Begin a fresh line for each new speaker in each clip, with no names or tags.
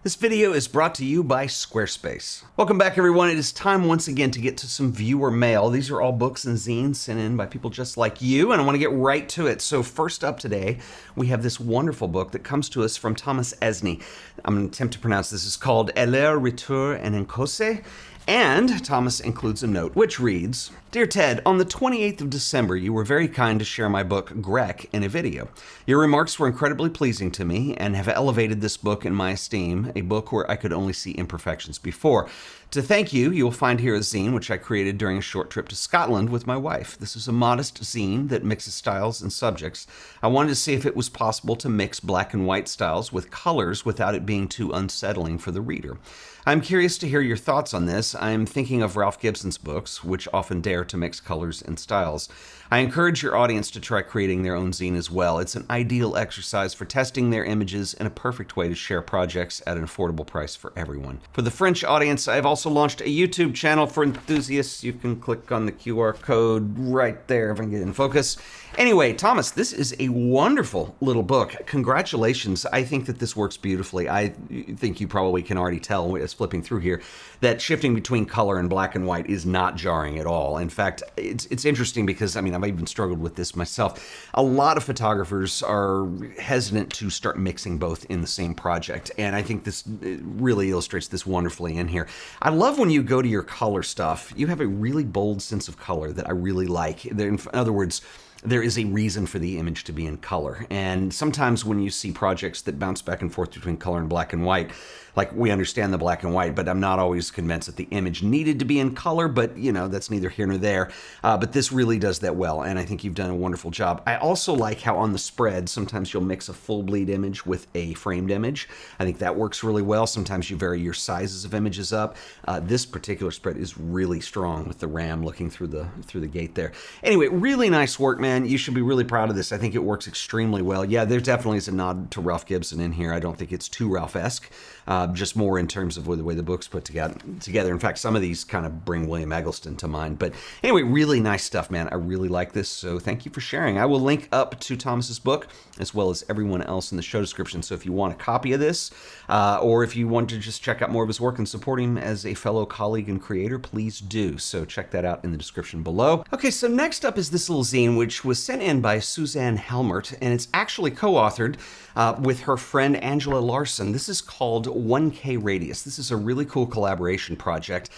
This video is brought to you by Squarespace. Welcome back, everyone. It is time once again to get to some viewer mail. These are all books and zines sent in by people just like you, and I want to get right to it. So first up today, we have this wonderful book that comes to us from Thomas Esney. I'm going to attempt to pronounce this. It's called Aller Retour en Écosse. And Thomas includes a note, which reads, Dear Ted, on the 28th of December, you were very kind to share my book, Grec, in a video. Your remarks were incredibly pleasing to me and have elevated this book in my esteem, a book where I could only see imperfections before. To thank you, you will find here a zine which I created during a short trip to Scotland with my wife. This is a modest zine that mixes styles and subjects. I wanted to see if it was possible to mix black and white styles with colors without it being too unsettling for the reader. I'm curious to hear your thoughts on this. I'm thinking of Ralph Gibson's books, which often dare to mix colors and styles. I encourage your audience to try creating their own zine as well. It's an ideal exercise for testing their images and a perfect way to share projects at an affordable price for everyone. For the French audience, I've also launched a YouTube channel for enthusiasts. You can click on the QR code right there if I can get in focus. Anyway, Thomas, this is a wonderful little book. Congratulations. I think that this works beautifully. I think you probably can already tell as flipping through here that shifting between color and black and white is not jarring at all. In fact, it's interesting because, I've even struggled with this myself. A lot of photographers are hesitant to start mixing both in the same project, and I think this really illustrates this wonderfully in here. I love when you go to your color stuff. You have a really bold sense of color that I really like. In other words, there is a reason for the image to be in color. And sometimes when you see projects that bounce back and forth between color and black and white, like we understand the black and white, but I'm not always convinced that the image needed to be in color, but that's neither here nor there. But this really does that well, and I think you've done a wonderful job. I also like how on the spread, sometimes you'll mix a full bleed image with a framed image. I think that works really well. Sometimes you vary your sizes of images up. This particular spread is really strong with the ram looking through the gate there. Anyway, really nice work, man. You should be really proud of this. I think it works extremely well. Yeah, there definitely is a nod to Ralph Gibson in here. I don't think it's too Ralph-esque. Just more in terms of the way the book's put together. In fact, some of these kind of bring William Eggleston to mind. But anyway, really nice stuff, man. I really like this, so thank you for sharing. I will link up to Thomas's book as well as everyone else in the show description. So if you want a copy of this, or if you want to just check out more of his work and support him as a fellow colleague and creator, please do. So check that out in the description below. Okay, so next up is this little zine, which was sent in by Susanne Helmert, and it's actually co-authored with her friend Angela Larson. This is called 1K Radius. This is a really cool collaboration project.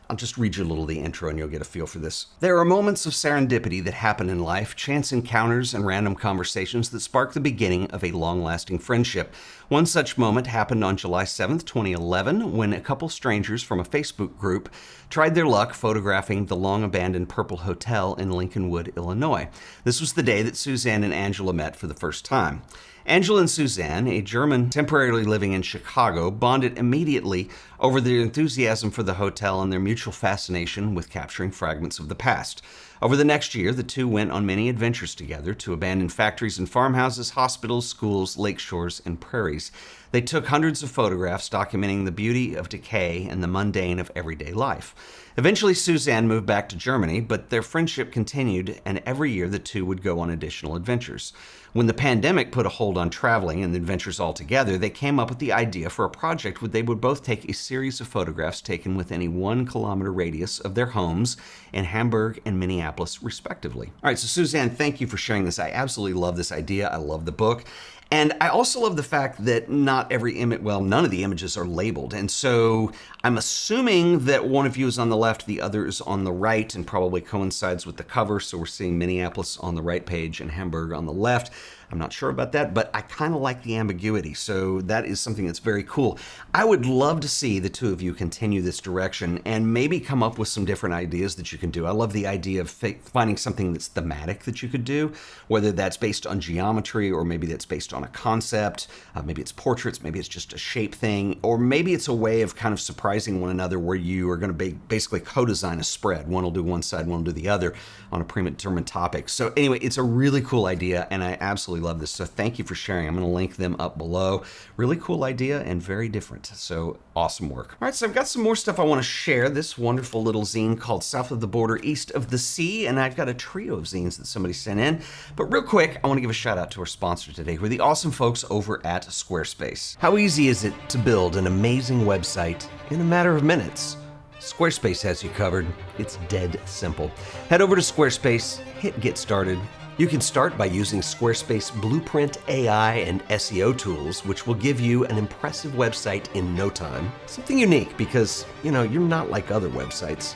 I'll just read you a little of the intro and you'll get a feel for this. There are moments of serendipity that happen in life, chance encounters and random conversations that spark the beginning of a long-lasting friendship. One such moment happened on July 7th, 2011, when a couple strangers from a Facebook group tried their luck photographing the long-abandoned Purple Hotel in Lincolnwood, Illinois. This was the day that Susanne and Angela met for the first time. Angela and Susanne, a German temporarily living in Chicago, bonded immediately over their enthusiasm for the hotel and their mutual fascination with capturing fragments of the past. Over the next year, the two went on many adventures together to abandoned factories and farmhouses, hospitals, schools, lake shores, and prairies. They took hundreds of photographs documenting the beauty of decay and the mundane of everyday life. Eventually, Susanne moved back to Germany, but their friendship continued, and every year the two would go on additional adventures. When the pandemic put a hold on traveling and the adventures altogether, they came up with the idea for a project where they would both take a series of photographs taken within a 1 kilometer radius of their homes in Hamburg and Minneapolis, respectively. All right, so Susanne, thank you for sharing this. I absolutely love this idea. I love the book. And I also love the fact that not every image, well, none of the images are labeled. And so I'm assuming that one of you is on the left, the other is on the right, and probably coincides with the cover. So we're seeing Minneapolis on the right page and Hamburg on the left. I'm not sure about that, but I kind of like the ambiguity. So that is something that's very cool. I would love to see the two of you continue this direction and maybe come up with some different ideas that you can do. I love the idea of finding something that's thematic that you could do, whether that's based on geometry or maybe that's based on a concept. Maybe it's portraits, maybe it's just a shape thing, or maybe it's a way of kind of surprising one another where you are going to basically co-design a spread. One will do one side, one will do the other on a predetermined topic. So anyway, it's a really cool idea, and I absolutely absolutely love this. So thank you for sharing. I'm going to link them up below. Really cool idea and very different. So awesome work. All right, so I've got some more stuff I want to share. This wonderful little zine called South of the Border, East of the Sea. And I've got a trio of zines that somebody sent in. But real quick, I want to give a shout out to our sponsor today, who are the awesome folks over at Squarespace. How easy is it to build an amazing website in a matter of minutes? Squarespace has you covered. It's dead simple. Head over to Squarespace, hit get started. You can start by using Squarespace Blueprint AI and SEO tools, which will give you an impressive website in no time. Something unique because, you're not like other websites.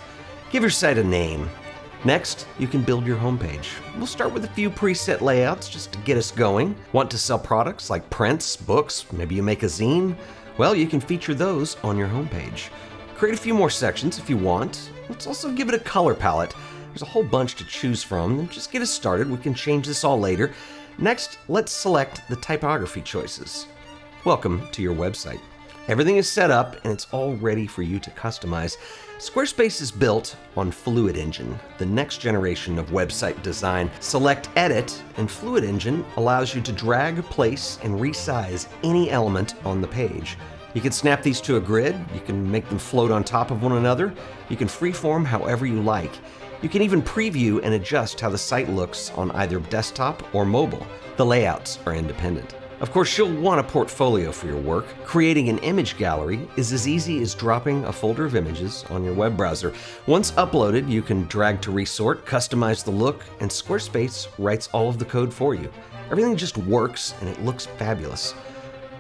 Give your site a name. Next, you can build your homepage. We'll start with a few preset layouts just to get us going. Want to sell products like prints, books, maybe you make a zine? Well, you can feature those on your homepage. Create a few more sections if you want. Let's also give it a color palette. There's a whole bunch to choose from. Just get us started. We can change this all later. Next, let's select the typography choices. Welcome to your website. Everything is set up and it's all ready for you to customize. Squarespace is built on Fluid Engine, the next generation of website design. Select Edit, and Fluid Engine allows you to drag, place, and resize any element on the page. You can snap these to a grid, you can make them float on top of one another, you can freeform however you like. You can even preview and adjust how the site looks on either desktop or mobile. The layouts are independent. Of course, you'll want a portfolio for your work. Creating an image gallery is as easy as dropping a folder of images on your web browser. Once uploaded, you can drag to resort, customize the look, and Squarespace writes all of the code for you. Everything just works and it looks fabulous.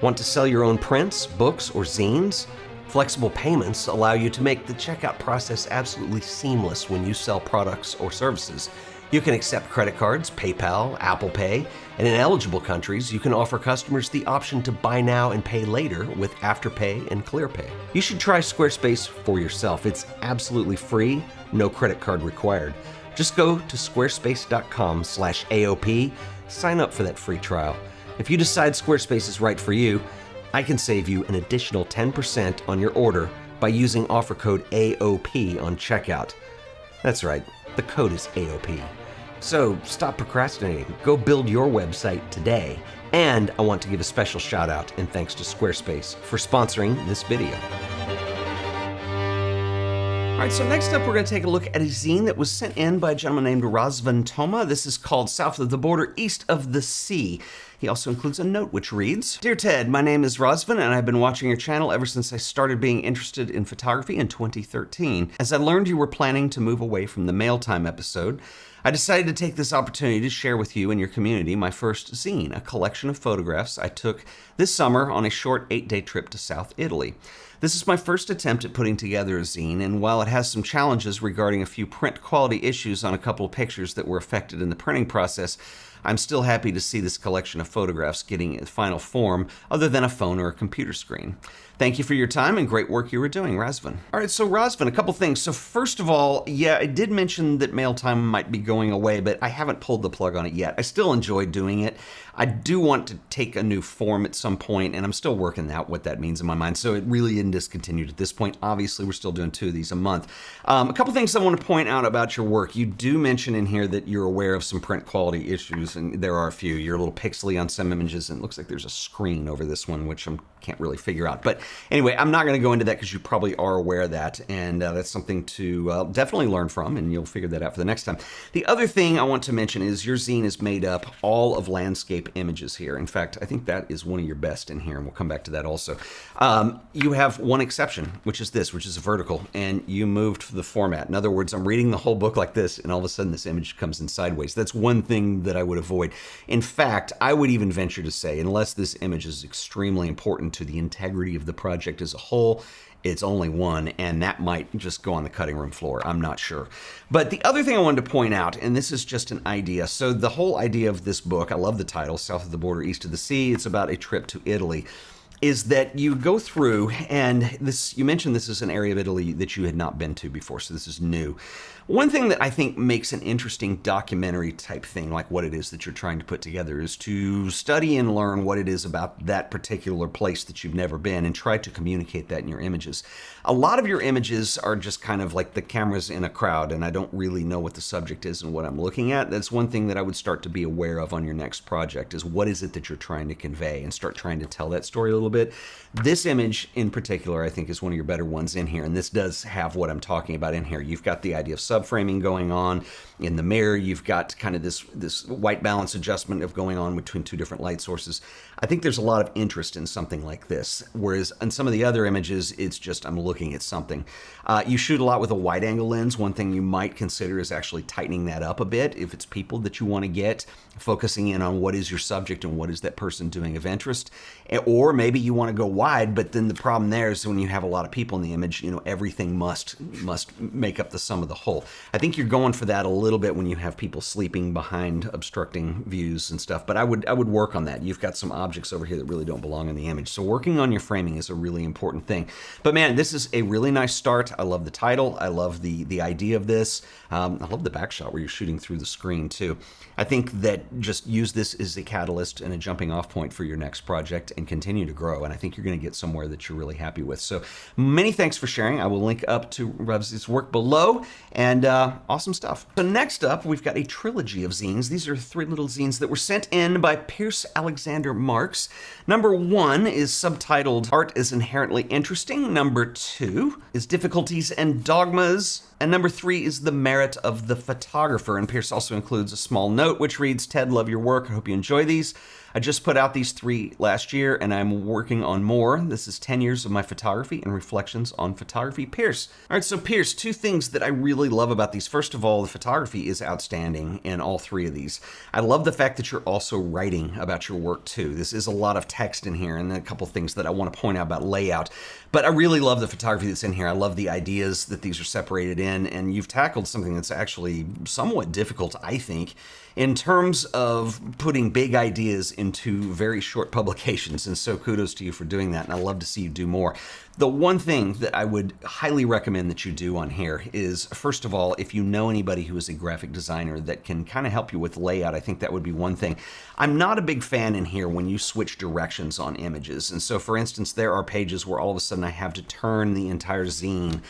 Want to sell your own prints, books, or zines? Flexible payments allow you to make the checkout process absolutely seamless when you sell products or services. You can accept credit cards, PayPal, Apple Pay, and in eligible countries, you can offer customers the option to buy now and pay later with Afterpay and ClearPay. You should try Squarespace for yourself. It's absolutely free, no credit card required. Just go to squarespace.com/AOP, sign up for that free trial. If you decide Squarespace is right for you, I can save you an additional 10% on your order by using offer code AOP on checkout. That's right, the code is AOP. So stop procrastinating, go build your website today. And I want to give a special shout out and thanks to Squarespace for sponsoring this video. All right, so next up, we're going to take a look at a zine that was sent in by a gentleman named Razvan Toma. This is called South of the Border, East of the Sea. He also includes a note which reads, Dear Ted, my name is Razvan and I've been watching your channel ever since I started being interested in photography in 2013. As I learned you were planning to move away from the mail time episode, I decided to take this opportunity to share with you and your community my first zine, a collection of photographs I took this summer on a short 8-day trip to South Italy. This is my first attempt at putting together a zine, and while it has some challenges regarding a few print quality issues on a couple of pictures that were affected in the printing process, I'm still happy to see this collection of photographs getting a final form other than a phone or a computer screen. Thank you for your time and great work you were doing, Razvan. All right, so Razvan, a couple things. So first of all, yeah, I did mention that mail time might be going away, but I haven't pulled the plug on it yet. I still enjoy doing it. I do want to take a new form at some point, and I'm still working out what that means in my mind. So it really isn't discontinued at this point. Obviously, we're still doing 2 of these a month. A couple things I want to point out about your work. You do mention in here that you're aware of some print quality issues, and there are a few. You're a little pixely on some images, and it looks like there's a screen over this one, which I can't really figure out. But anyway, I'm not going to go into that because you probably are aware of that, and that's something to definitely learn from, and you'll figure that out for the next time. The other thing I want to mention is your zine is made up all of landscape images here. In fact, I think that is one of your best in here, and we'll come back to that also. You have one exception, which is this, which is a vertical, and you moved the format. In other words, I'm reading the whole book like this, and all of a sudden this image comes in sideways. That's one thing that I would avoid. In fact, I would even venture to say, unless this image is extremely important to the integrity of the project as a whole, it's only one, and that might just go on the cutting room floor. I'm not sure. But the other thing I wanted to point out, and this is just an idea. So the whole idea of this book, I love the title, South of the Border, East of the Sea. It's about a trip to Italy. Is that you go through, and this, you mentioned this is an area of Italy that you had not been to before, so this is new. One thing that I think makes an interesting documentary type thing, like what it is that you're trying to put together, is to study and learn what it is about that particular place that you've never been and try to communicate that in your images. A lot of your images are just kind of like the cameras in a crowd, and I don't really know what the subject is and what I'm looking at. That's one thing that I would start to be aware of on your next project, is what is it that you're trying to convey, and start trying to tell that story a little bit. This image in particular, I think, is one of your better ones in here, and this does have what I'm talking about in here. You've got the idea of subframing going on in the mirror. You've got kind of this white balance adjustment of going on between two different light sources. I think there's a lot of interest in something like this, whereas in some of the other images, it's just I'm looking at something. You shoot a lot with a wide angle lens. One thing you might consider is actually tightening that up a bit if it's people that you want to get, focusing in on what is your subject and what is that person doing of interest. Or maybe you want to go wide, but then the problem there is when you have a lot of people in the image, everything must make up the sum of the whole. I think you're going for that a little bit when you have people sleeping behind obstructing views and stuff, but I would work on that. You've got some objects over here that really don't belong in the image. So working on your framing is a really important thing. But man, this is a really nice start. I love the title. I love the idea of this. I love the back shot where you're shooting through the screen too. I think that just use this as a catalyst and a jumping off point for your next project and continue to grow. And I think you're going to get somewhere that you're really happy with. So many thanks for sharing. I will link up to Rev's work below, and awesome stuff. So next up, we've got a trilogy of zines. These are 3 little zines that were sent in by Pierce Alexander Marks. Number 1 is subtitled Art is Inherently Interesting. Number 2 is Difficulties and Dogmas. And number 3 is The Merit of the Photographer. And Pierce also includes a small note which reads, Ted, love your work. I hope you enjoy these. I just put out these 3 last year and I'm working on more. This is 10 years of my photography and reflections on photography. Pierce. All right, so Pierce, 2 things that I really love about these. First of all, the photography is outstanding in all 3 of these. I love the fact that you're also writing about your work too. This is a lot of text in here, and then a couple things that I want to point out about layout. But I really love the photography that's in here. I love the ideas that these are separated in, and you've tackled something that's actually somewhat difficult, I think, in terms of putting big ideas into very short publications. And so kudos to you for doing that. And I love to see you do more. The one thing that I would highly recommend that you do on here is, first of all, if you know anybody who is a graphic designer that can kind of help you with layout, I think that would be one thing. I'm not a big fan in here when you switch directions on images. And so, for instance, there are pages where all of a sudden I have to turn the entire zine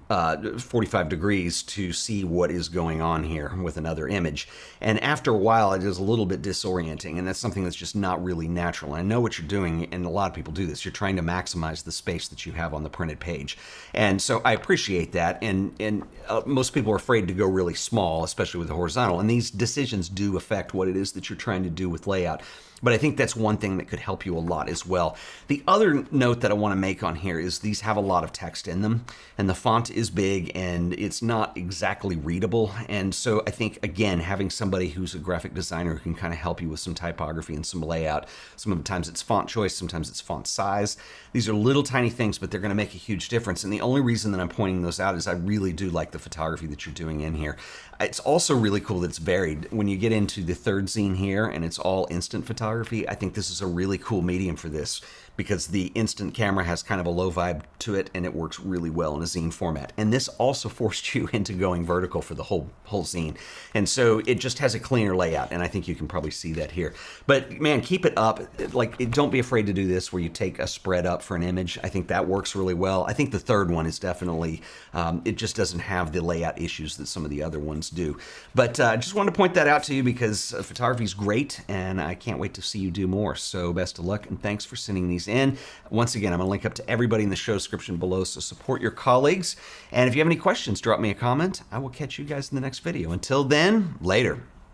45 degrees to see what is going on here with another image. And after a while, it is a little bit disorienting, and that's something that's just not really natural. And I know what you're doing, and a lot of people do this. You're trying to maximize the space that you have on the printed page. And so I appreciate that. And most people are afraid to go really small, especially with the horizontal. And these decisions do affect what it is that you're trying to do with layout. But I think that's one thing that could help you a lot as well. The other note that I want to make on here is these have a lot of text in them, and the font is big and it's not exactly readable. And so I think, again, having somebody who's a graphic designer who can kind of help you with some typography and some layout, sometimes it's font choice, sometimes it's font size. These are little tiny things, but they're going to make a huge difference. And the only reason that I'm pointing those out is I really do like the photography that you're doing in here. It's also really cool that it's varied. When you get into the 3rd zine here and it's all instant photography, I think this is a really cool medium for this, because the instant camera has kind of a low vibe to it and it works really well in a zine format. And this also forced you into going vertical for the whole zine. And so it just has a cleaner layout, and I think you can probably see that here. But man, keep it up. Don't be afraid to do this where you take a spread up for an image. I think that works really well. I think the 3rd one is definitely, it just doesn't have the layout issues that some of the other ones do. But I just wanted to point that out to you because photography is great, and I can't wait to see you do more. So best of luck, and thanks for sending these in. Once again, I'm going to link up to everybody in the show description below, so support your colleagues. And if you have any questions, drop me a comment. I will catch you guys in the next video. Until then, later.